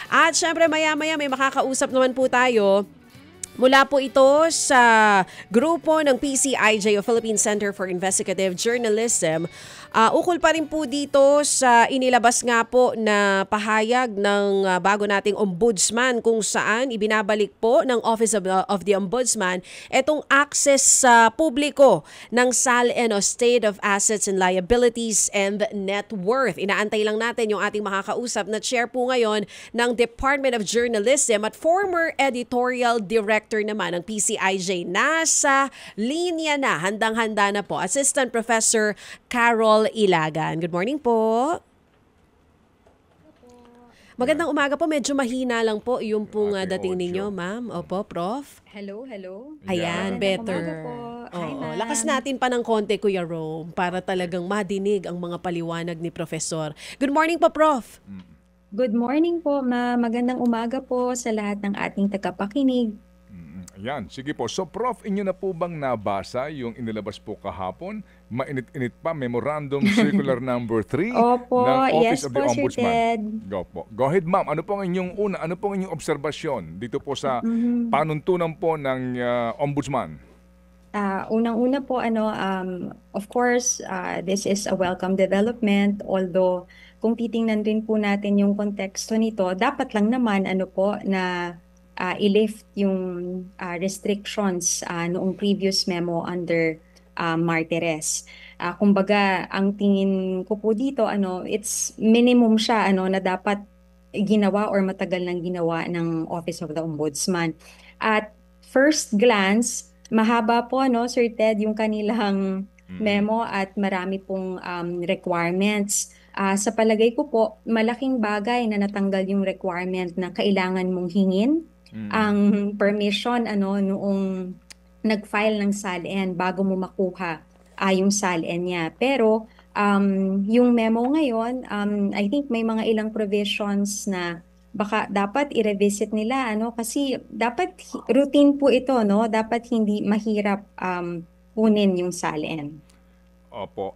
At syempre maya-maya may makakausap naman po tayo. Mula po ito sa grupo ng PCIJ o Philippine Center for Investigative Journalism. Ukol pa rin po dito sa inilabas nga po na pahayag ng bago nating ombudsman kung saan ibinabalik po ng Office of the Ombudsman itong access sa publiko ng SALN o State of Assets and Liabilities and Net Worth. Inaantay lang natin yung ating makakausap na chair po ngayon ng Department of Journalism at former editorial director naman ng PCIJ. Nasa linya na, handang-handa na po, Assistant Professor Carol Ilagan. Good morning po. Magandang umaga po. Medyo mahina lang po yung pong dating ninyo, ma'am. Opo, Prof. Hello. Ayan, better. Hi, ma'am. Lakas natin pa ng konti, Kuya Rome, para talagang madinig ang mga paliwanag ni Professor. Good morning po, Prof. Good morning po, ma'am. Magandang umaga po sa lahat ng ating tagapakinig. Ayan, sige po. So Prof, inyo na po bang nabasa yung inilabas po kahapon? Mainit-init pa, Memorandum Circular Number 3 Opo, ng yes Office of the po, Sir Ombudsman. Ted. Go po. Go ahead, ma'am. Ano po ang inyong obserbasyon dito po sa panuntunan po ng Ombudsman? Unang-una po, of course, this is a welcome development. Although, kung titingnan rin po natin yung konteksto nito, dapat lang naman na i-lift yung restrictions noong previous memo under Martires. Kumbaga, ang tingin ko po dito, it's minimum siya na dapat ginawa or matagal nang ginawa ng Office of the Ombudsman. At first glance, mahaba po, Sir Ted, yung kanilang memo at marami pong requirements. Sa palagay ko po, malaking bagay na natanggal yung requirement na kailangan mong hingin ang permission noong nag-file ng SALN bago mo makuha yung SALN niya. Pero yung memo ngayon, I think may mga ilang provisions na baka dapat i-revisit nila kasi dapat routine po ito, dapat hindi mahirap kunin yung SALN. Opo.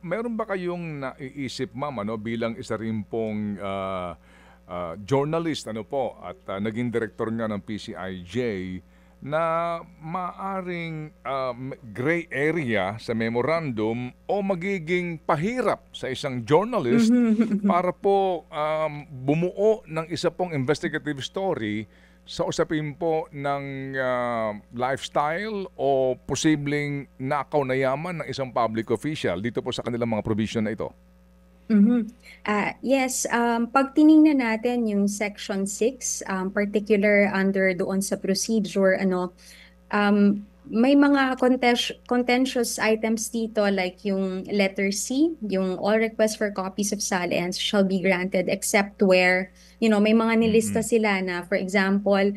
Meron ba kayong naiisip, ma'am, bilang isa rin pong journalist at naging director nga ng PCIJ na maaring gray area sa memorandum o magiging pahirap sa isang journalist para po bumuo ng isa pong investigative story sa usapin po ng lifestyle o posibleng nakaw na yaman ng isang public official dito po sa kanilang mga provision na ito? Yes, pag tiningnan natin yung Section 6, particular under doon sa procedure, may mga contentious items dito like yung letter C, yung all requests for copies of SALNs shall be granted except where, may mga nilista sila na, for example,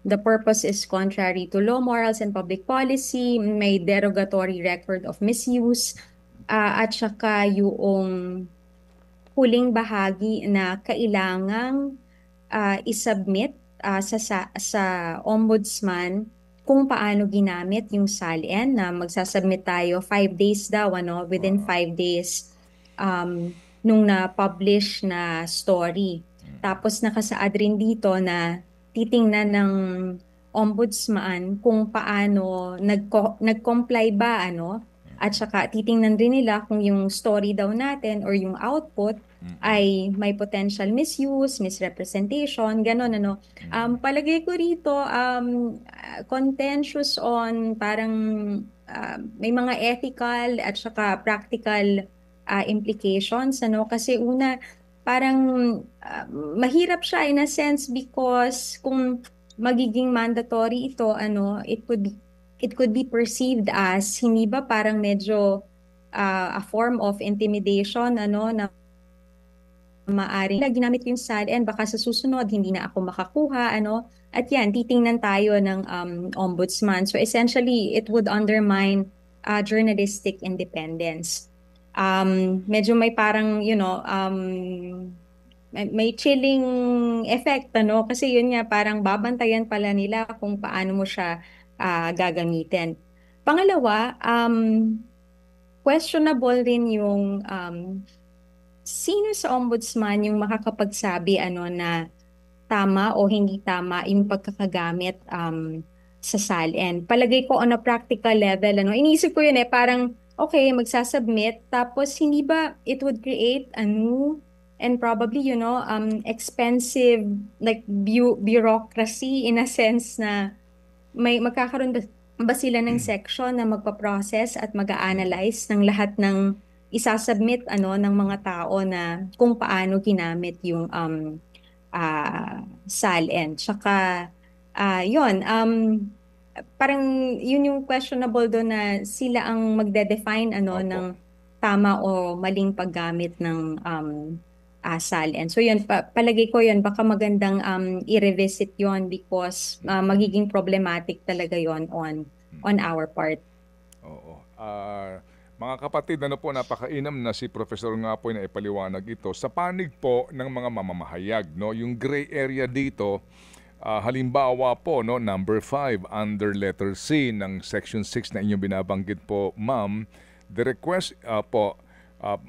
the purpose is contrary to law, morals, and public policy, may derogatory record of misuse, at saka yung huling bahagi na kailangang isubmit sa ombudsman kung paano ginamit yung SALN na magsasubmit tayo 5 days daw, within 5 days nung na-publish na story. Tapos nakasaad rin dito na titingnan ng ombudsman kung paano nag-comply ba at saka titingnan rin nila kung yung story daw natin or yung output ay may potential misuse, misrepresentation, gano'n palagay ko rito contentious on parang may mga ethical at saka practical implications kasi una parang mahirap siya in a sense because kung magiging mandatory ito it could be perceived as hindi ba parang medyo a form of intimidation na maaring na ginamit yung SALN baka sa susunod hindi na ako makakuha at yan titingnan tayo ng ombudsman. So essentially it would undermine journalistic independence. Medyo may parang may chilling effect kasi yun nga parang babantayan pala nila kung paano mo siya gagamitin. Pangalawa, questionable rin yung sino sa ombudsman yung makakapagsabi na tama o hindi tama yung pagkakagamit sa SALN. Palagay ko on a practical level, iniisip ko yun parang, okay, magsasubmit, tapos hindi ba it would create a new and probably, expensive, like, bureaucracy in a sense na may magkakaroon ba sila ng section na magpa-process at mag-a-analyze ng lahat ng isasubmit ng mga tao na kung paano ginamit yung SALN. Tsaka, yun, parang yun yung questionable doon na sila ang magde-define Opo. ng tama o maling paggamit ng SALN. So yun, palagay ko yun, baka magandang i-revisit yun because magiging problematic talaga yun on our part. Oo. Mga kapatid, napakainam na si Professor nga po na ipaliwanag ito. Sa panig po ng mga mamamahayag, yung gray area dito, halimbawa po, number 5 under letter C ng section 6 na inyong binabanggit po, ma'am, the request po,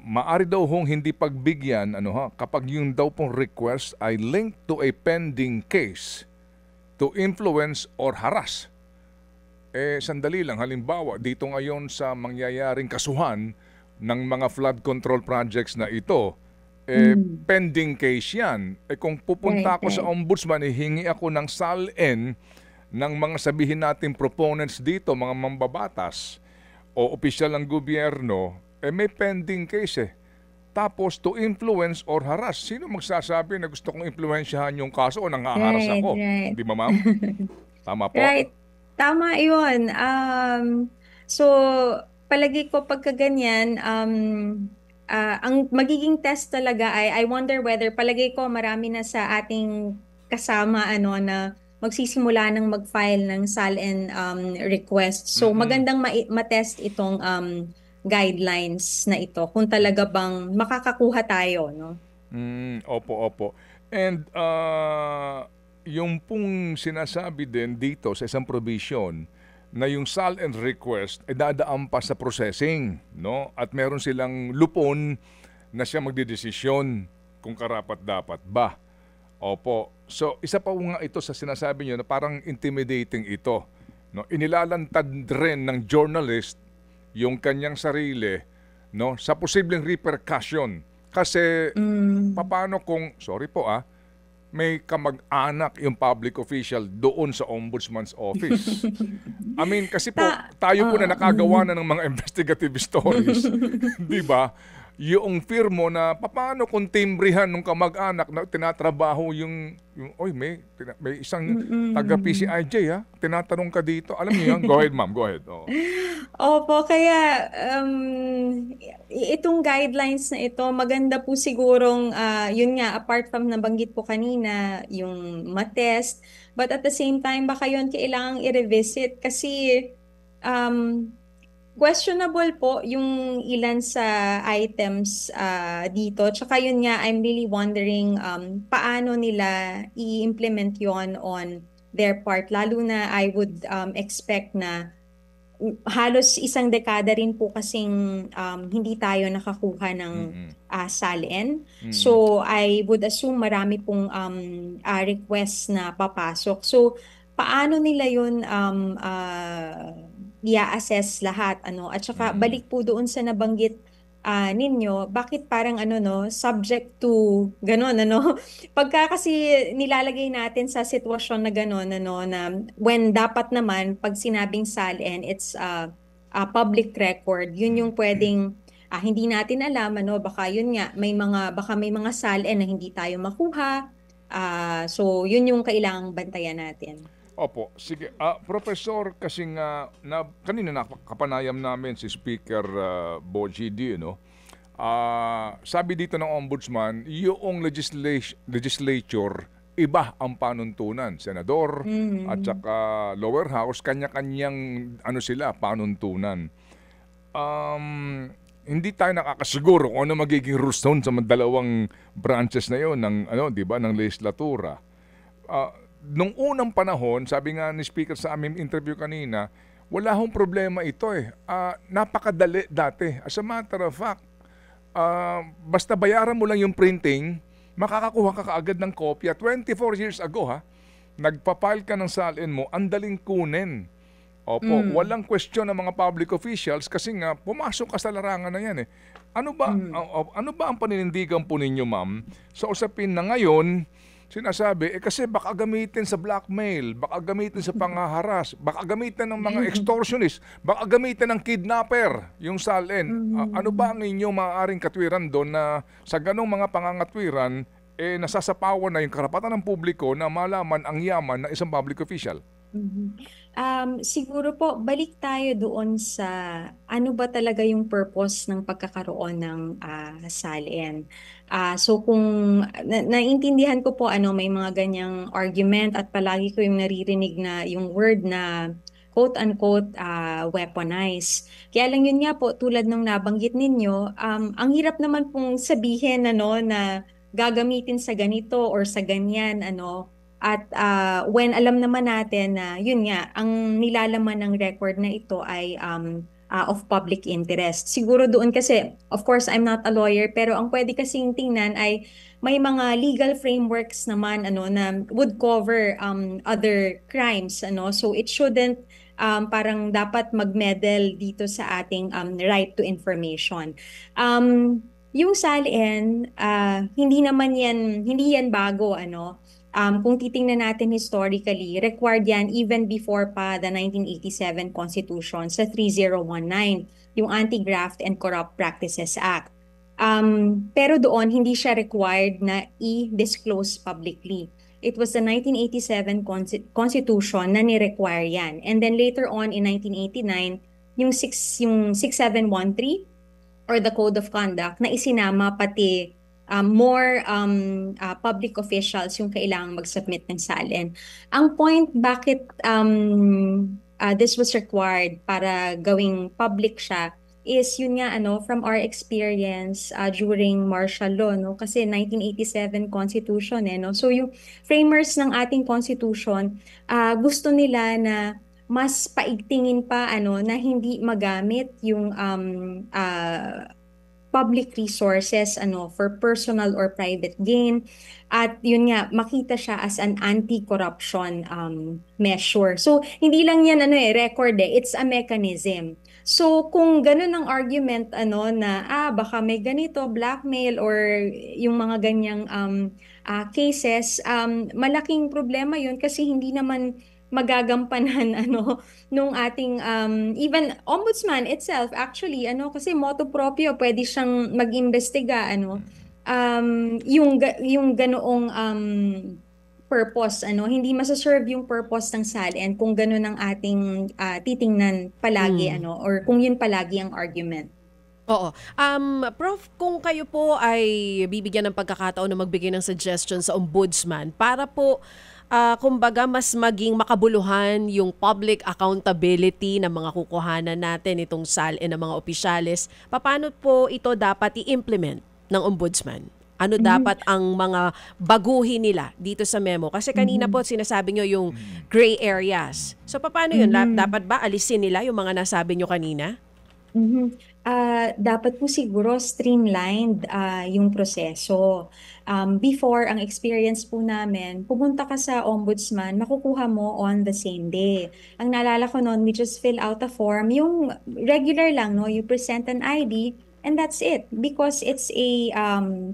maari daw hong hindi pagbigyan kapag yung daw pong request ay linked to a pending case to influence or harass. Sandali lang, halimbawa, dito ngayon sa mangyayaring kasuhan ng mga flood control projects na ito, pending case yan. Kung pupunta ako sa ombudsman, hingi ako ng SALN ng mga sabihin natin proponents dito, mga mambabatas o opisyal ng gobyerno, may pending case Tapos to influence or harass. Sino magsasabi na gusto kong impluwensyahan yung kaso o nangaharas ako? Right. Di ba, ma'am? Tama po? Right. Tama yun. So, palagi ko pagka ganyan, ang magiging test talaga ay, I wonder whether, palagi ko marami na sa ating kasama na magsisimula ng mag-file ng SALN request. So, magandang matest itong guidelines na ito kung talaga bang makakakuha tayo, no? Opo. And yung pong sinasabi din dito sa isang provision na yung SALN request ay dadaan pa sa processing, no? At meron silang lupon na siya magdedesisyon kung karapat-dapat ba. Opo. So, isa pa nga ito sa sinasabi niyo na parang intimidating ito, no? Inilalantad rin ng journalist yung kanyang sarili, no, sa posibleng repercussion. Kasi paano kung, sorry po may kamag-anak yung public official doon sa ombudsman's office. I mean, kasi po, tayo po na nakagawa na ng mga investigative stories. Di ba? Yung firmo na, paano kung timbrihan ng kamag-anak na tinatrabaho oy, may isang taga-PCIJ, tinatanong ka dito. Alam niyo yan? Go ahead, ma'am. Go ahead. Oh. Opo, kaya itong guidelines na ito, maganda po sigurong, yun nga, apart from nabanggit po kanina, yung matest, but at the same time, baka yun kailangang i-revisit kasi questionable po yung ilan sa items dito. Tsaka yun nga, I'm really wondering paano nila i-implement yon on their part. Lalo na I would expect na halos isang dekada rin po kasing hindi tayo nakakuha ng SALN. So I would assume marami pong requests na papasok. So paano nila yun i-assess lahat at saka balik po doon sa nabanggit ninyo, bakit parang subject to ganon pagka kasi nilalagay natin sa sitwasyon na ganon na when dapat naman pag sinabing SALN it's a public record, yun yung pwedeng hindi natin alam baka yun nga baka may mga SALN na hindi tayo makuha, so yun yung kailangang bantayan natin. Opo, sige. Professor, kasi nga, kanina nakapanayam namin si Speaker Boji D, sabi dito ng Ombudsman, yung legislature, iba ang panuntunan. Senador at saka lower house, kanya-kanyang panuntunan. Hindi tayo nakakasiguro kung ano magiging rules sa dalawang branches na yun ng, di ba, ng legislatura. Nung unang panahon, sabi nga ni Speaker sa aming interview kanina, wala hong problema ito Napakadali dati. As a matter of fact, basta bayaran mo lang yung printing, makakakuha ka kaagad ng kopya. 24 years ago ha, nagpa-file ka ng salin mo, ang daling kunin. Opo, walang question ng mga public officials kasi nga pumasok ka sa larangan na yan eh. Ano ba ang paninindigan po ninyo, ma'am, sa usapin na ngayon sinasabi, kasi baka gamitin sa blackmail, baka gamitin sa pangaharas, baka gamitin ng mga extortionist, baka gamitin ng kidnapper, yung salin. Ano ba ang inyong maaaring katwiran doon na sa ganong mga pangangatwiran, nasasapawan na yung karapatan ng publiko na malaman ang yaman ng isang public official? Siguro po, balik tayo doon sa ano ba talaga yung purpose ng pagkakaroon ng salin. So kung naintindihan ko po may mga ganyang argument at palagi ko yung naririnig na yung word na quote-unquote weaponize. Kaya lang yun nga po, tulad ng nabanggit ninyo, ang hirap naman pong sabihin na gagamitin sa ganito or sa ganyan, at when alam naman natin na yun nga, ang nilalaman ng record na ito ay of public interest. Siguro doon kasi, of course, I'm not a lawyer, pero ang pwede kasing tingnan ay may mga legal frameworks naman na would cover other crimes. So it shouldn't parang dapat mag-medal dito sa ating right to information. Yung salin, hindi yan bago, kung titingnan natin historically, required yan even before pa the 1987 Constitution sa 3019, yung Anti-Graft and Corrupt Practices Act. Pero doon, hindi siya required na i-disclose publicly. It was the 1987 Constitution na ni-require yan. And then later on in 1989, yung 6713 or the Code of Conduct na isinama pati more public officials yung kailangang mag-submit ng salin. Ang point bakit this was required para gawing public siya is yun nga from our experience during martial law, kasi 1987 Constitution so yung framers ng ating Constitution gusto nila na mas paigtingin pa na hindi magamit yung public resources for personal or private gain, at yun nga makita siya as an anti-corruption measure. So hindi lang yan record it's a mechanism. So kung ganun ang argument na baka may ganito blackmail or yung mga ganyang cases, malaking problema yun kasi hindi naman magagampanan nung ating even ombudsman itself actually kasi motu proprio pwede siyang mag-imbestiga yung ganoong purpose hindi masaserve yung purpose ng salin kung gano'n ang ating titingnan palagi or kung yun palagi ang argument. Oo. Prof, kung kayo po ay bibigyan ng pagkakataon na magbigay ng suggestion sa ombudsman para po kumbaga mas maging makabuluhan yung public accountability ng mga kukuhanan natin itong salin ng mga opisyalis, paano po ito dapat i-implement ng ombudsman? Ano dapat ang mga baguhin nila dito sa memo? Kasi kanina po sinasabi nyo yung gray areas. So paano yun? Dapat ba alisin nila yung mga nasabi nyo kanina? Dapat po siguro streamlined yung proseso. Before, ang experience po namin, pumunta ka sa ombudsman, makukuha mo on the same day. Ang naalala ko noon, we just fill out a form, yung regular lang, you present an ID, and that's it because it's a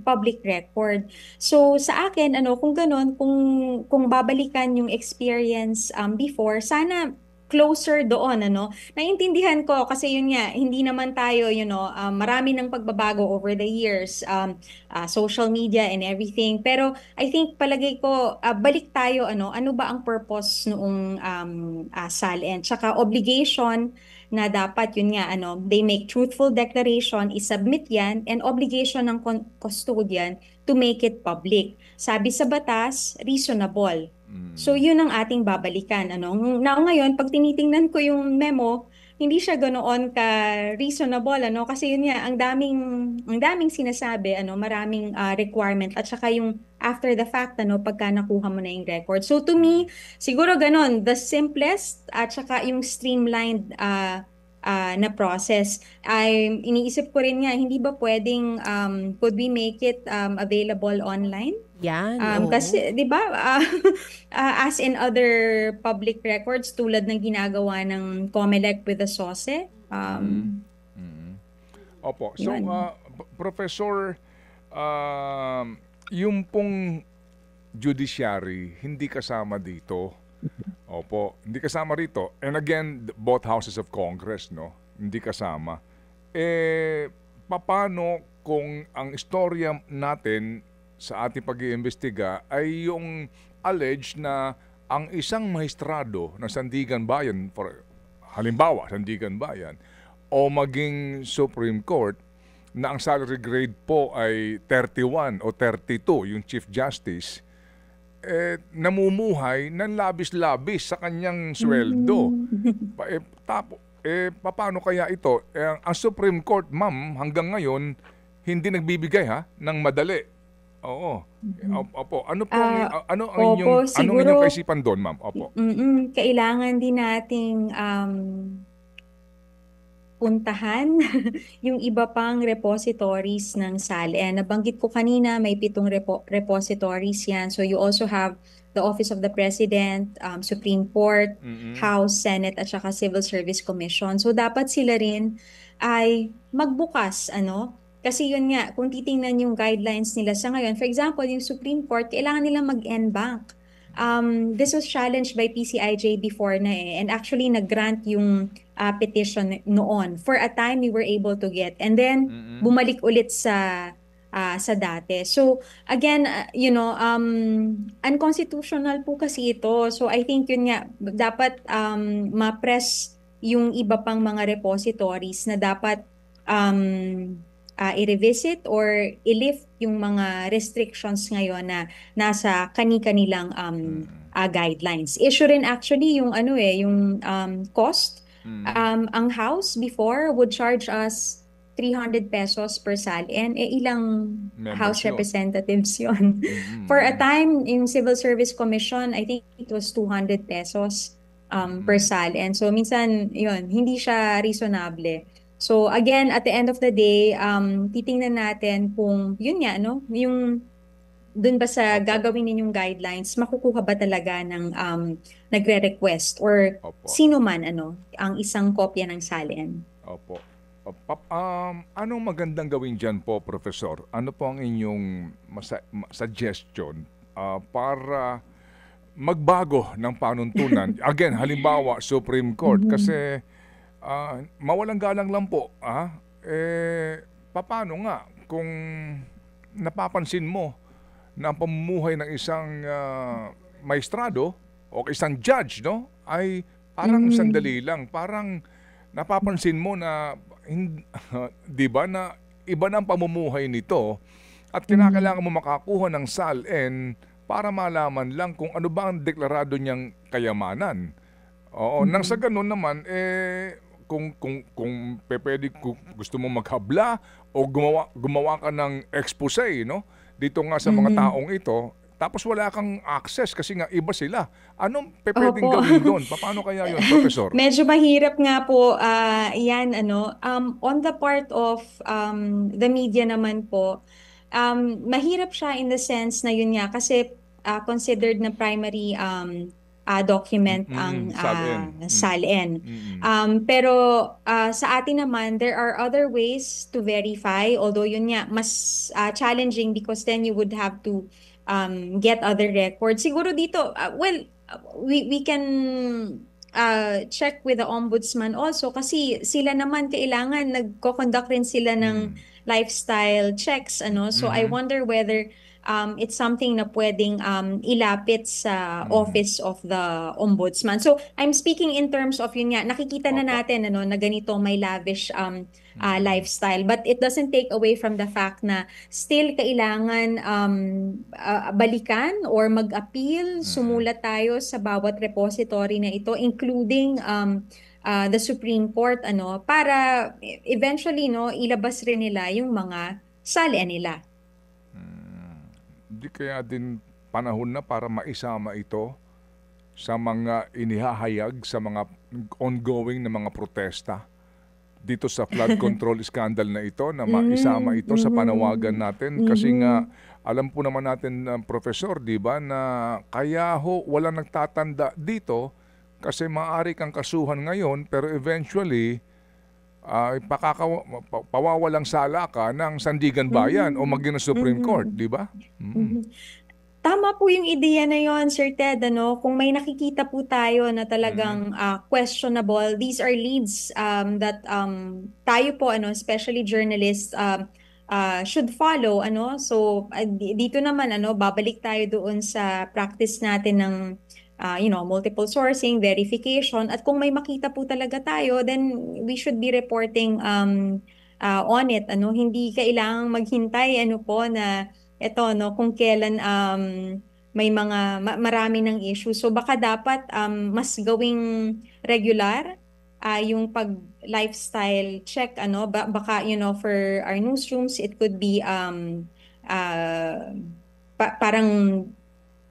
public record. So sa akin, kung ganun, kung babalikan yung experience before, sana closer doon, Naiintindihan ko kasi yun nga, hindi naman tayo, marami ng pagbabago over the years, social media and everything. Pero I think palagay ko, balik tayo, ano ba ang purpose noong salin? Tsaka obligation na dapat yun nga, they make truthful declaration, isubmit yan, and obligation ng custodian to make it public. Sabi sa batas, reasonable. So yun ang ating babalikan. Ngayon, pag tinitingnan ko yung memo, hindi siya ganoon ka reasonable kasi yun nga ang daming sinasabi maraming requirement at saka yung after the fact pagka nakuha mo na yung record. So to me, siguro ganon, the simplest at saka yung streamlined na process. Iniisip ko rin nga, hindi ba pwedeng could we make it available online? Yan, oo. Kasi 'di ba as in other public records tulad ng ginagawa ng COMELEC with the SOSE, Opo. So, yun. Professor, yung pong judiciary, hindi kasama dito. Opo, hindi kasama rito. And again, both houses of Congress, no? Hindi kasama. Paano kung ang istorya natin sa ating pag-iimbestiga ay yung alleged na ang isang maestrado ng Sandigan Bayan, halimbawa, Sandigan Bayan, o maging Supreme Court, na ang salary grade po ay 31 o 32, yung Chief Justice, namumuhay ng labis-labis sa kanyang sweldo. Paano kaya ito? Ang Supreme Court, ma'am, hanggang ngayon, hindi nagbibigay ng madali. Oo. Opo. Ano po ano ang inyong siguro kaisipan doon, ma'am? Opo. kailangan din nating puntahan yung iba pang repositories ng SALN. Nabanggit ko kanina, may 7 repositories yan. So you also have the Office of the President, Supreme Court, House, Senate, at saka Civil Service Commission. So dapat sila rin ay magbukas, Kasi yun nga, kung titingnan yung guidelines nila sa ngayon, for example, yung Supreme Court, kailangan nilang mag-en-bank. This was challenged by PCIJ before na and actually nag-grant yung petition noon. For a time, we were able to get. And then, bumalik ulit sa dati. So, again, unconstitutional po kasi ito. So, I think yun nga, dapat ma-press yung iba pang mga repositories na dapat i-revisit or i-lift yung mga restrictions ngayon na nasa kani-kanilang guidelines. Issue rin actually yung yung cost. Ang house before would charge us 300 pesos per SALN. Ilang house representatives yun. For a time, yung Civil Service Commission, I think it was 200 pesos per SALN. So minsan, yun, hindi siya reasonable. So again, at the end of the day, titingnan natin kung yun nga, yung dun ba sa gagawin ninyong guidelines, makukuha ba talaga ng nagre-request or sino man ang isang kopya ng SALN? Opo. Anong magandang gawin dyan po, Professor? Ano po ang inyong suggestion para magbago ng panuntunan? Again, halimbawa, Supreme Court, kasi mawalang galang lang po. Paano nga kung napapansin mo na ang pamumuhay ng isang maestrado o isang judge, ay parang sandali lang. Parang napapansin mo na, di ba, na iba na ang pamumuhay nito at kinakailangan mo makakuha ng SALN para malaman lang kung ano ba ang deklarado niyang kayamanan. Oo, nang sa ganun naman, kung pwede, gusto mo maghabla o gumawa ka ng expose, dito nga sa mga taong ito, tapos wala kang access kasi nga iba sila. Anong pwedeng gawin doon? Paano kaya yun, Professor? Medyo mahirap nga po yan, on the part of the media naman po, mahirap siya in the sense na yun nga, kasi considered na primary document ang SALN. Pero sa atin naman, there are other ways to verify, although yun nga, mas challenging because then you would have to get other records. Siguro dito, we can check with the ombudsman also kasi sila naman kailangan nagko-conduct rin sila ng lifestyle checks, So I wonder whether it's something na pwedeng ilapit sa office of the ombudsman. So I'm speaking in terms of yun nga, nakikita na natin na ganito may lavish lifestyle, but it doesn't take away from the fact na still kailangan balikan or mag-appeal, sumulat tayo sa bawat repository na ito, including the Supreme Court, para eventually ilabas rin nila yung mga SALN nila. Hindi kaya din panahon na para maisama ito sa mga inihahayag sa mga ongoing na mga protesta dito sa flood control scandal na ito, na maisama ito sa panawagan natin. Kasi nga, alam po naman natin, Professor, di ba, na kaya wala nagtatanda dito kasi maaari kang kasuhan ngayon, pero eventually, pawawalang sala ka ng Sandigan Bayan o maging ng Supreme Court, di ba? Tama po yung ideya na yon, Sir Ted. Kung may nakikita po tayo na talagang questionable, these are leads that tayo po, especially journalists, should follow. So, dito naman, babalik tayo doon sa practice natin ng multiple sourcing, verification. At kung may makita po talaga tayo, then we should be reporting on it. Hindi kailangang maghintay na kung kailan may marami ng issue. So baka dapat mas gawing regular yung pag-lifestyle check. Baka, for our newsrooms, it could be parang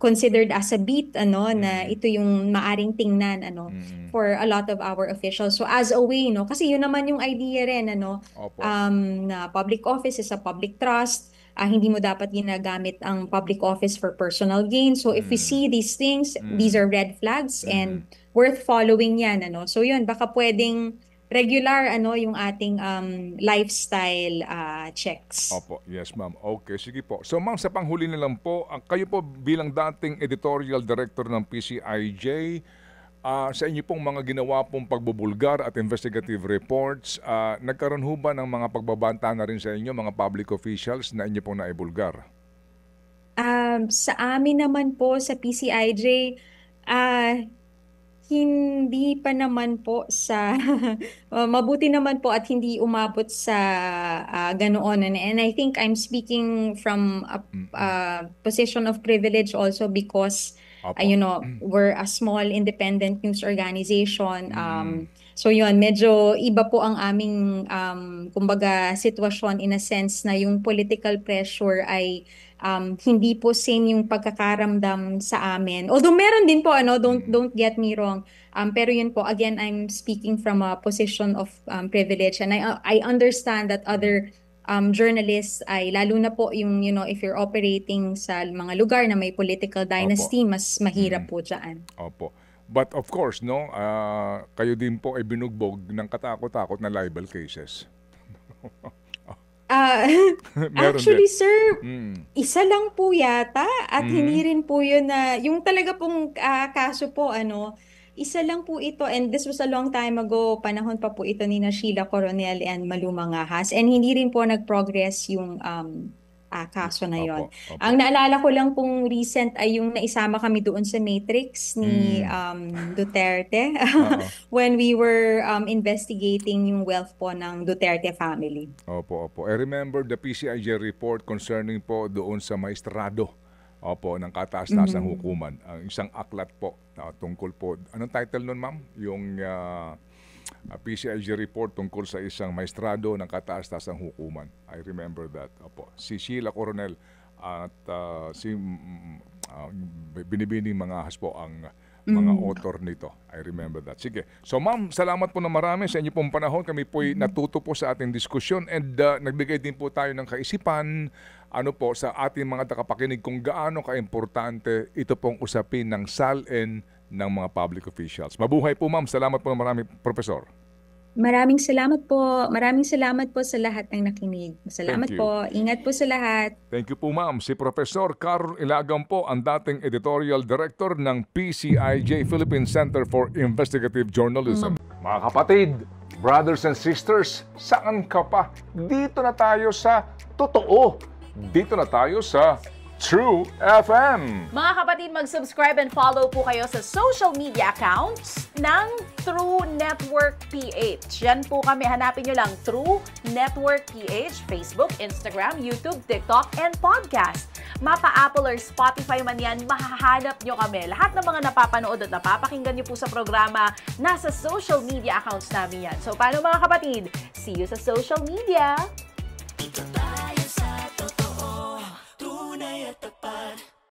considered as a beat, na ito yung maaring tingnan, for a lot of our officials. So as a way, kasi yun naman yung idea rin, na public office is a public trust. Hindi mo dapat ginagamit ang public office for personal gain. So if we see these things, these are red flags and worth following yan. So yun, baka pwedeng regular yung ating lifestyle checks. Opo, yes ma'am. Okay, sige po. So ma'am, sa panghuli na lang po, kayo po bilang dating editorial director ng PCIJ, sa inyo pong mga ginawa pong pagbubulgar at investigative reports, nagkaroon ho ba ng mga pagbabanta na rin sa inyo, mga public officials, na inyo pong naibulgar? Sa amin naman po, sa PCIJ, hindi pa naman po sa mabuti naman po at hindi umabot sa ganoon. And I think I'm speaking from a position of privilege also because we're a small independent news organization. So yun, medyo iba po ang aming kumbaga sitwasyon in a sense na yung political pressure ay hindi po same yung pagkakaramdam sa amin. Although meron din po, don't get me wrong. Pero yun po, again, I'm speaking from a position of privilege, and I understand that other journalists ay lalo na po yung if you're operating sa mga lugar na may political dynasty, mas mahirap po dyan. Opo. But of course, kayo din po ay binugbog ng katakot-takot na libel cases. Actually, sir, isa lang po yata at hindi rin po yun na yung talaga pong kaso po, isa lang po ito, and this was a long time ago, panahon pa po ito ni Sheila Coronel and Malu Mangahas, and hindi rin po nag-progress yung kaso na yon. Ang naalala ko lang pong recent ay yung naisama kami doon sa Matrix ni Duterte when we were investigating yung wealth po ng Duterte family. Opo. I remember the PCIJ report concerning po doon sa maestrado ng kataas-taasang hukuman. Ang isang aklat po tungkol po. Anong title nun, ma'am? Yung PCIJ report tungkol sa isang maestrado ng kataas-taasang hukuman. I remember that. Opo. Si Sheila Coronel at si Binibining Mangahas po ang mga author nito. I remember that. Sige. So ma'am, salamat po na marami sa inyo pong panahon. Kami po'y natuto po sa ating diskusyon and nagbigay din po tayo ng kaisipan sa ating mga takapakinig kung gaano kaimportante ito pong usapin ng SALN ng mga public officials. Mabuhay po ma'am. Salamat po na marami, Professor. Maraming salamat po. Maraming salamat po sa lahat ng nakinig. Salamat po. Ingat po sa lahat. Thank you po ma'am. Si Professor Carl Ilagam po ang dating editorial director ng PCIJ Philippine Center for Investigative Journalism. Mga kapatid, brothers and sisters, saan ka pa? Dito na tayo sa totoo. Dito na tayo sa True FM. Mga kapatid, mag-subscribe and follow po kayo sa social media accounts ng True Network PH. Yan po kami. Hanapin nyo lang True Network PH, Facebook, Instagram, YouTube, TikTok, and podcast. Mapa Apple or Spotify man yan, mahahanap nyo kami. Lahat ng mga napapanood at napapakinggan nyo po sa programa, nasa social media accounts namin yan. So, paano mga kapatid? See you sa social media!